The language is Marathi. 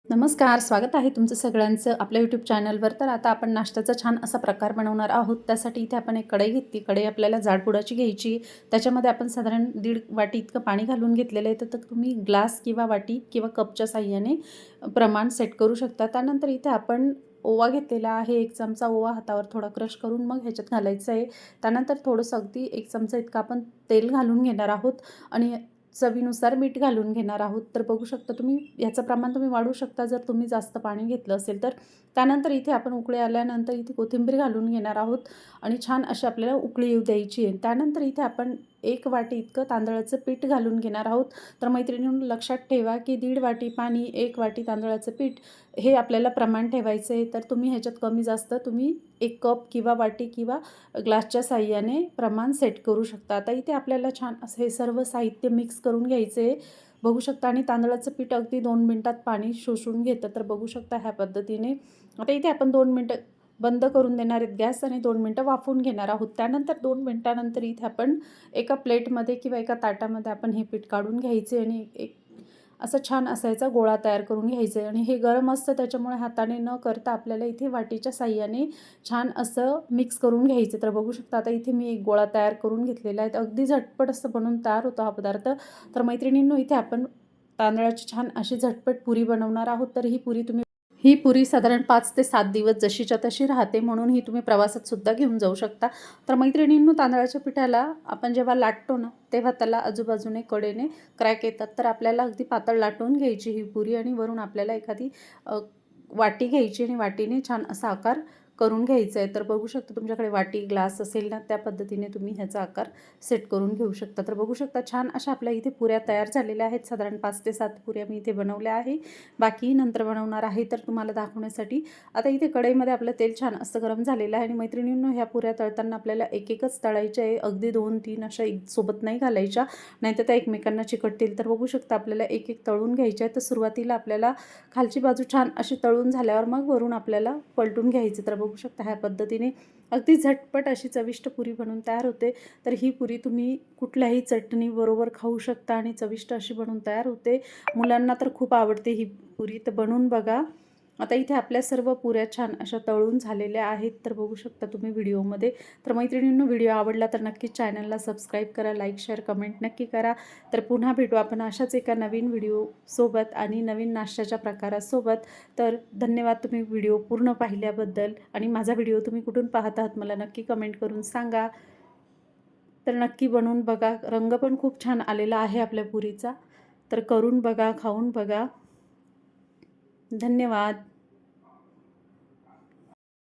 नमस्कार, स्वागत आहे तुमचं सगळ्यांचं आपल्या यूट्यूब चॅनलवर. तर आता आपण नाश्त्याचा छान असा प्रकार बनवणार आहोत. त्यासाठी इथे आपण एक कढई घेतली. कढई आपल्याला जाडबुडाची घ्यायची. त्याच्यामध्ये आपण साधारण 1.5 वाटी इतकं पाणी घालून घेतलेलं आहे. तर तुम्ही ग्लास किंवा वाटी किंवा कपच्या साहाय्याने प्रमाण सेट करू शकता. त्यानंतर इथे आपण ओवा घेतलेला आहे. 1 चमचा ओवा हातावर थोडा क्रश करून मग ह्याच्यात घालायचं आहे. त्यानंतर थोडंसं अगदी 1 चमचा इतकं आपण तेल घालून घेणार आहोत आणि चवीनुसार मीठ घालून घेणार आहोत. तर बघू शकता तुम्ही याचं प्रमाण तुम्ही वाढवू शकता जर तुम्ही जास्त पाणी घेतलं असेल तर. त्यानंतर इथे आपण उकळी आल्यानंतर इथे कोथिंबीर घालून घेणार आहोत आणि छान अशी आपल्याला उकळी येऊ द्यायची आहे. त्यानंतर इथे आपण 1 वाटी इतकं तांदळाचं पीठ घालून घेणार आहोत. तर मैत्रिणींनो, लक्षात ठेवा की 1.5 वाटी पाणी 1 वाटी तांदळाचं पीठ हे आपल्याला प्रमाण ठेवायचं आहे. तर तुम्ही ह्याच्यात कमी जास्त तुम्ही 1 कप किंवा वाटी किंवा ग्लासच्या साहाय्याने प्रमाण सेट करू शकता. आता इथे आपल्याला छान असं हे सर्व साहित्य मिक्स करून घ्यायचं आहे. बघू शकता आणि तांदळाचं पीठ अगदी 2 मिनिटात पाणी शोषून घेतं. तर बघू शकता ह्या पद्धतीने. आता इथे आपण 2 मिनिटं बंद करून देणार आहेत गॅस आणि 2 मिनिटं वाफवून घेणार आहोत. त्यानंतर 2 मिनिटानंतर इथे आपण एका प्लेटमध्ये किंवा एका ताटामध्ये आपण हे पीठ काढून घ्यायचे आणि एक असं छान असायचा गोळा तयार करून घ्यायचा आहे. आणि हे गरम असतं त्याच्यामुळे हाताने न करता आपल्याला इथे वाटीच्या साहाय्याने छान असं मिक्स करून घ्यायचं. तर बघू शकता आता इथे मी एक गोळा तयार करून घेतलेला आहे. अगदी झटपट असं बनवून तयार होतो हा पदार्थ. तर मैत्रिणींनो, इथे आपण तांदळाची छान अशी झटपट पुरी बनवणार आहोत. तर ही पुरी साधारण 5 ते 7 दिवस जशीच्या तशी राहते, म्हणून ही तुम्ही प्रवासात सुद्धा घेऊन जाऊ शकता. तर मैत्रिणींनो, तांदळाच्या पिठाला आपण जेव्हा लाटतो ना, तेव्हा त्याला आजूबाजूने कडेने क्रॅक येतात. तर आपल्याला अगदी पातळ लाटून घ्यायची ही पुरी आणि वरून आपल्याला एखादी वाटी घ्यायची आणि वाटीने छान असा आकार करून घ्यायचा आहे. तर बघू शकता तुमच्याकडे वाटी, ग्लास असेल ना, त्या पद्धतीने तुम्ही ह्याचा आकार सेट करून घेऊ शकता. तर बघू शकता छान अशा आपल्या इथे पुऱ्या तयार झालेल्या आहेत. साधारण 5 ते 7 पुऱ्या मी इथे बनवल्या आहे. बाकी नंतर बनवणार आहे तर तुम्हाला दाखवण्यासाठी. आता इथे कढईमध्ये आपलं तेल छान असं गरम झालेलं आहे आणि मैत्रिणींनो, ह्या पुऱ्या तळताना आपल्याला एक-एकच तळायच्या आहे. अगदी 2-3 अशा एक सोबत नाही घालायच्या, नाहीतर त्या एकमेकांना चिकटतील. तर बघू शकता आपल्याला एक-एक तळून घ्यायच्या आहेत. तर सुरुवातीला आपल्याला खालची बाजू छान अशी तळून झाल्यावर मग वरून आपल्याला पलटून घ्यायचं. तर बघू शकता ह्या पद्धतीने अगदी झटपट अशी चविष्ट पुरी बनवून तयार होते. तर ही पुरी तुम्ही कुठल्याही चटणीबरोबर खाऊ शकता आणि चविष्ट अशी बनवून तयार होते. मुलांना तर खूप आवडते ही पुरी, तर बनवून बघा. आता इथे आपल्या सर्व पुऱ्या छान अशा तळून झालेल्या आहेत. तर बघू शकता तुम्ही व्हिडिओमध्ये. तर मैत्रिणींनो, व्हिडिओ आवडला तर नक्कीच चॅनलला सबस्क्राईब करा, लाईक, शेअर, कमेंट नक्की करा. तर पुन्हा भेटू आपण अशाच एका नवीन व्हिडिओसोबत आणि नवीन नाश्त्याच्या प्रकारासोबत. तर धन्यवाद तुम्ही व्हिडिओ पूर्ण पाहिल्याबद्दल. आणि माझा व्हिडिओ तुम्ही कुठून पाहत आहात मला नक्की कमेंट करून सांगा. तर नक्की बनवून बघा. रंग पण खूप छान आलेला आहे आपल्या पुरीचा. तर करून बघा, खाऊन बघा. धन्यवाद.